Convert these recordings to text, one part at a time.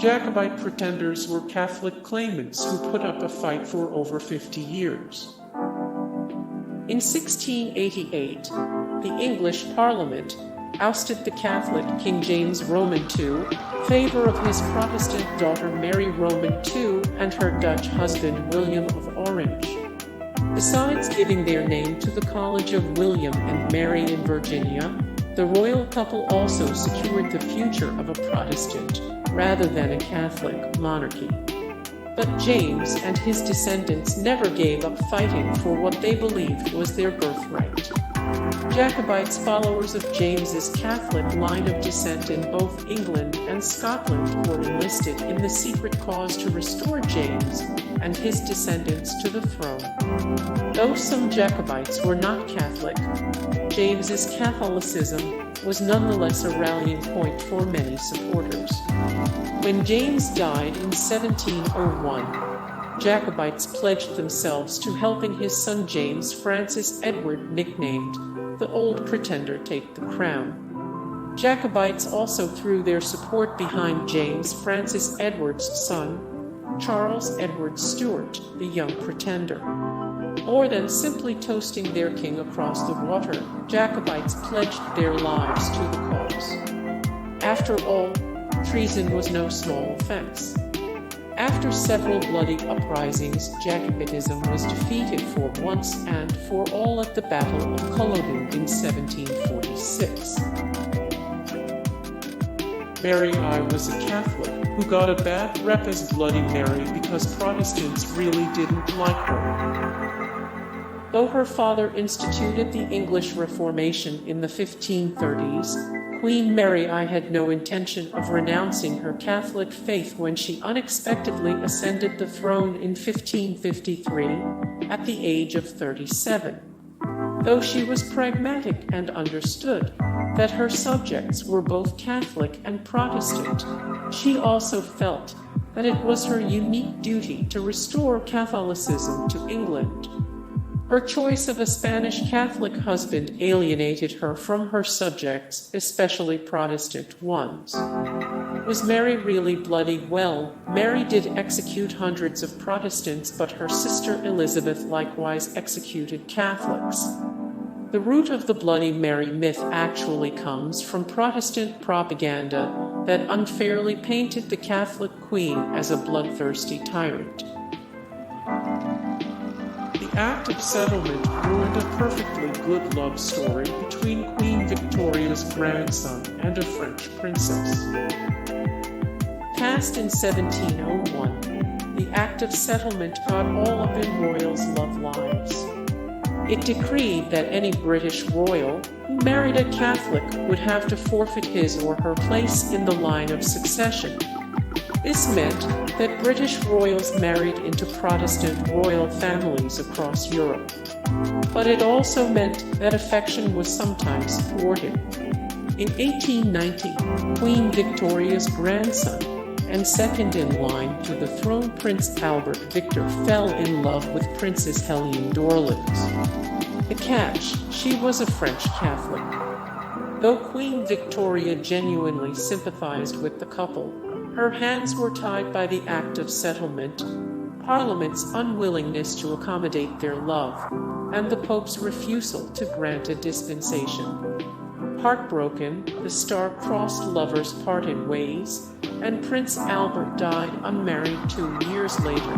Jacobite pretenders were Catholic claimants who put up a fight for over 50 years. In 1688, the English Parliament ousted the Catholic King James Roman II in favor of his Protestant daughter Mary Roman II and her Dutch husband William of Orange. Besides giving their name to the College of William and Mary in Virginia, the royal couple also secured the future of a Protestant rather than a Catholic monarchy. But James and his descendants never gave up fighting for what they believed was their birthright. Jacobites, followers of James's Catholic line of descent in both England and Scotland, were enlisted in the secret cause to restore James and his descendants to the throne. Though some Jacobites were not Catholic, James's Catholicism was nonetheless a rallying point for many supporters. When James died in 1701, Jacobites pledged themselves to helping his son James Francis Edward, nicknamed the Old Pretender, take the crown. Jacobites also threw their support behind James Francis Edward's son, Charles Edward Stuart, the Young Pretender. More than simply toasting their king across the water, Jacobites pledged their lives to the cause. After all, treason was no small offense. After several bloody uprisings, Jacobitism was defeated for once and for all at the Battle of Culloden in 1746. Mary I was a Catholic who got a bad rep as Bloody Mary because Protestants really didn't like her. Though her father instituted the English Reformation in the 1530s, Queen Mary I had no intention of renouncing her Catholic faith when she unexpectedly ascended the throne in 1553 at the age of 37. Though she was pragmatic and understood that her subjects were both Catholic and Protestant, she also felt that it was her unique duty to restore Catholicism to England. Her choice of a Spanish Catholic husband alienated her from her subjects, especially Protestant ones. Was Mary really bloody? Well, Mary did execute hundreds of Protestants, but her sister Elizabeth likewise executed Catholics. The root of the Bloody Mary myth actually comes from Protestant propaganda that unfairly painted the Catholic queen as a bloodthirsty tyrant. The Act of Settlement ruined a perfectly good love story between Queen Victoria's grandson and a French princess. Passed in 1701, the Act of Settlement got all up in royals' love lives. It decreed that any British royal who married a Catholic would have to forfeit his or her place in the line of succession. This meant that British royals married into Protestant royal families across Europe. But it also meant that affection was sometimes thwarted. In 1890, Queen Victoria's grandson and second in line to the throne, Prince Albert Victor, fell in love with Princess Helene d'Orleans. The catch: she was a French Catholic. Though Queen Victoria genuinely sympathized with the couple, her hands were tied by the Act of Settlement, Parliament's unwillingness to accommodate their love, and the Pope's refusal to grant a dispensation. Heartbroken, the star-crossed lovers parted ways, and Prince Albert died unmarried 2 years later.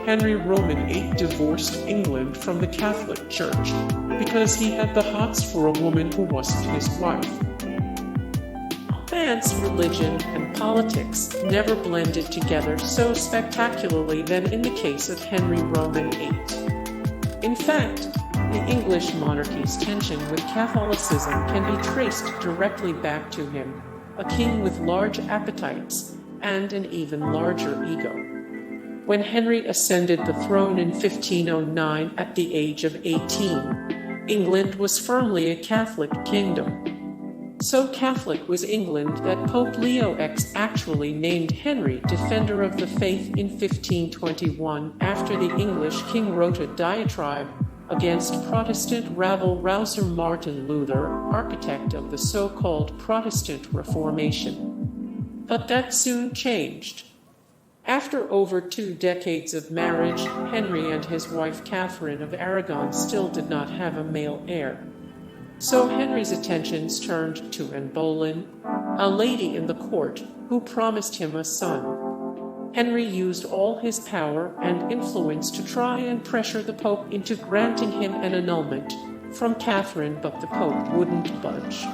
Henry Roman VIII divorced England from the Catholic Church because he had the hots for a woman who wasn't his wife. Man's religion and politics never blended together so spectacularly than in the case of Henry Roman VIII. In fact, the English monarchy's tension with Catholicism can be traced directly back to him, a king with large appetites and an even larger ego. When Henry ascended the throne in 1509 at the age of 18, England was firmly a Catholic kingdom. So Catholic was England that Pope Leo X actually named Henry Defender of the Faith in 1521 after the English king wrote a diatribe against Protestant rabble-rouser Martin Luther, architect of the so-called Protestant Reformation. But that soon changed. After over 2 decades of marriage, Henry and his wife Catherine of Aragon still did not have a male heir. So Henry's attentions turned to Anne Boleyn, a lady in the court, who promised him a son. Henry used all his power and influence to try and pressure the Pope into granting him an annulment from Catherine, but the Pope wouldn't budge.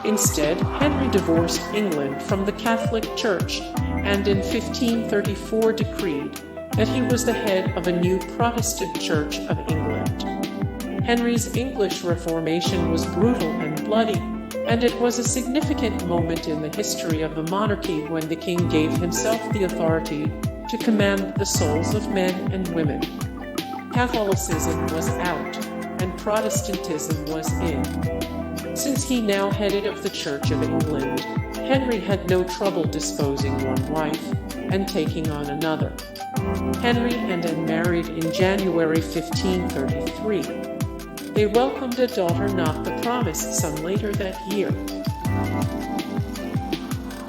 Instead, Henry divorced England from the Catholic Church and in 1534 decreed that he was the head of a new Protestant Church of England. Henry's English Reformation was brutal and bloody, and it was a significant moment in the history of the monarchy when the king gave himself the authority to command the souls of men and women. Catholicism was out, and Protestantism was in. Since he now headed of the Church of England, Henry had no trouble disposing one wife and taking on another. Henry and Anne married in January 1533. They welcomed a daughter, not the promised son, later that year.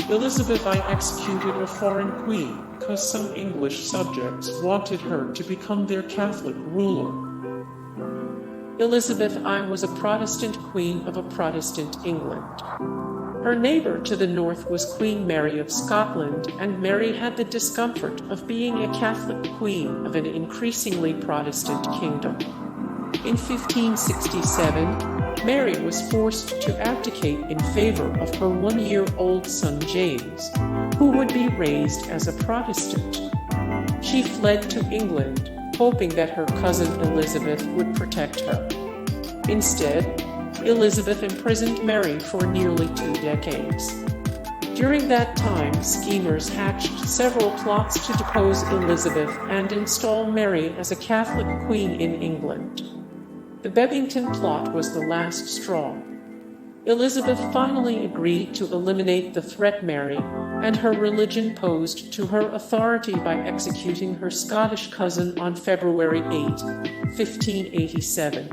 Elizabeth I executed a foreign queen because some English subjects wanted her to become their Catholic ruler. Elizabeth I was a Protestant queen of a Protestant England. Her neighbor to the north was Queen Mary of Scotland, and Mary had the discomfort of being a Catholic queen of an increasingly Protestant kingdom. In 1567, Mary was forced to abdicate in favor of her 1-year-old son James, who would be raised as a Protestant. She fled to England, hoping that her cousin Elizabeth would protect her. Instead, Elizabeth imprisoned Mary for nearly 2 decades. During that time, schemers hatched several plots to depose Elizabeth and install Mary as a Catholic queen in England. The Bebington plot was the last straw. Elizabeth finally agreed to eliminate the threat Mary and her religion posed to her authority by executing her Scottish cousin on February 8, 1587.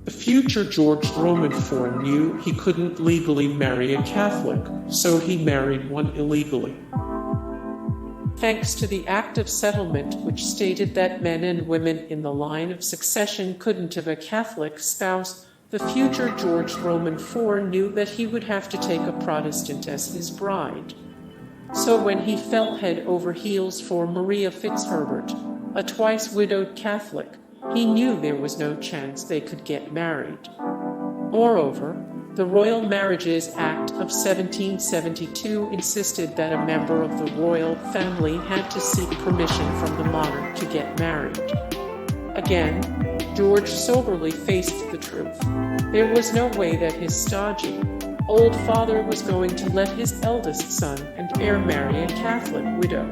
The future George Roman IV knew he couldn't legally marry a Catholic, so he married one illegally. Thanks to the Act of Settlement, which stated that men and women in the line of succession couldn't have a Catholic spouse, the future George Roman IV knew that he would have to take a Protestant as his bride. So when he fell head over heels for Maria Fitzherbert, a twice widowed Catholic, he knew there was no chance they could get married. Moreover, the Royal Marriages Act of 1772 insisted that a member of the royal family had to seek permission from the monarch to get married. Again, George soberly faced the truth. There was no way that his stodgy, old father was going to let his eldest son and heir marry a Catholic widow.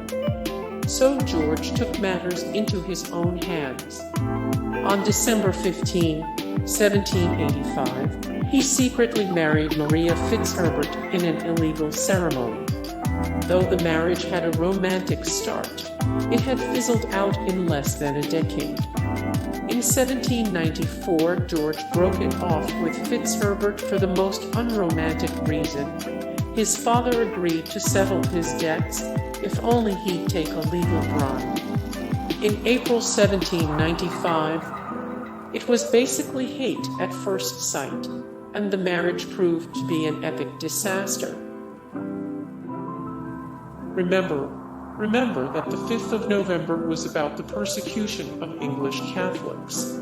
So George took matters into his own hands. On December 15, 1785, he secretly married Maria Fitzherbert in an illegal ceremony. Though the marriage had a romantic start, it had fizzled out in less than a decade. In 1794, George broke it off with Fitzherbert for the most unromantic reason. His father agreed to settle his debts if only he'd take a legal bride. In April 1795, it was basically hate at first sight, and the marriage proved to be an epic disaster. Remember that the 5th of November was about the persecution of English Catholics.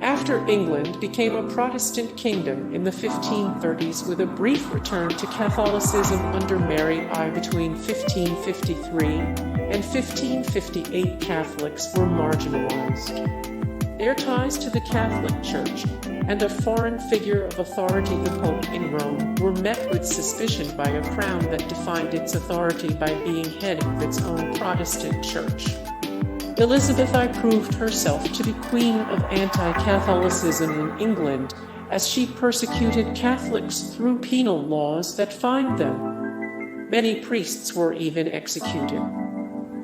After England became a Protestant kingdom in the 1530s with a brief return to Catholicism under Mary I between 1553 and 1558, Catholics were marginalized. Their ties to the Catholic Church and a foreign figure of authority, the Pope in Rome, were met with suspicion by a crown that defined its authority by being head of its own Protestant church. Elizabeth I proved herself to be queen of anti-Catholicism in England, as she persecuted Catholics through penal laws that fined them. Many priests were even executed.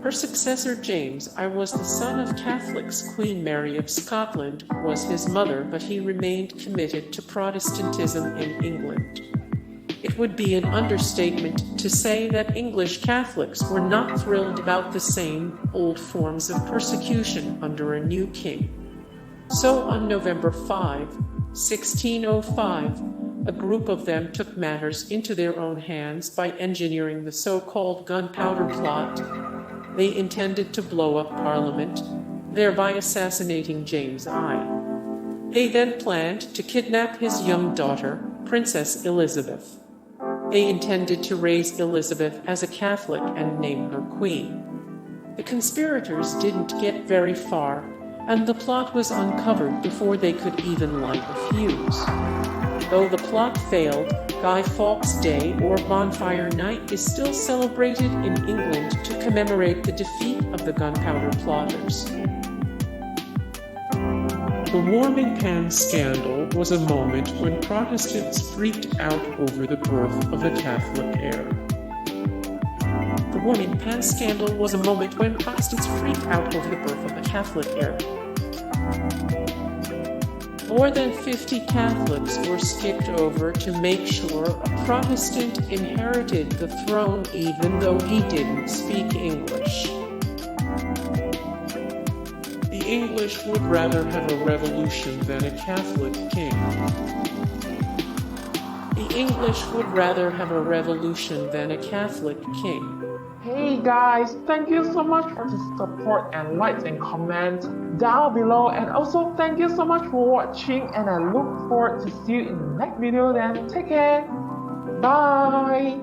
Her successor James I was the son of Catholics. Queen Mary of Scotland was his mother, but he remained committed to Protestantism in England. It would be an understatement to say that English Catholics were not thrilled about the same old forms of persecution under a new king. So on November 5, 1605, a group of them took matters into their own hands by engineering the so-called gunpowder plot. They intended to blow up Parliament, thereby assassinating James I. They then planned to kidnap his young daughter, Princess Elizabeth. They intended to raise Elizabeth as a Catholic and name her queen. The conspirators didn't get very far, and the plot was uncovered before they could even light a fuse. Though the plot failed, Guy Fawkes Day or Bonfire Night is still celebrated in England to commemorate the defeat of the gunpowder plotters. The warming pan scandal was a moment when Protestants freaked out over the birth of a Catholic heir. The warming pan scandal was a moment when Protestants freaked out over the birth of a Catholic heir. More than 50 Catholics were skipped over to make sure a Protestant inherited the throne even though he didn't speak English. The English would rather have a revolution than a Catholic king. The English would rather have a revolution than a Catholic king. Hey guys, thank you so much for the support and likes and comments down below, and also thank you so much for watching, and I look forward to see you in the next video. Then take care, bye.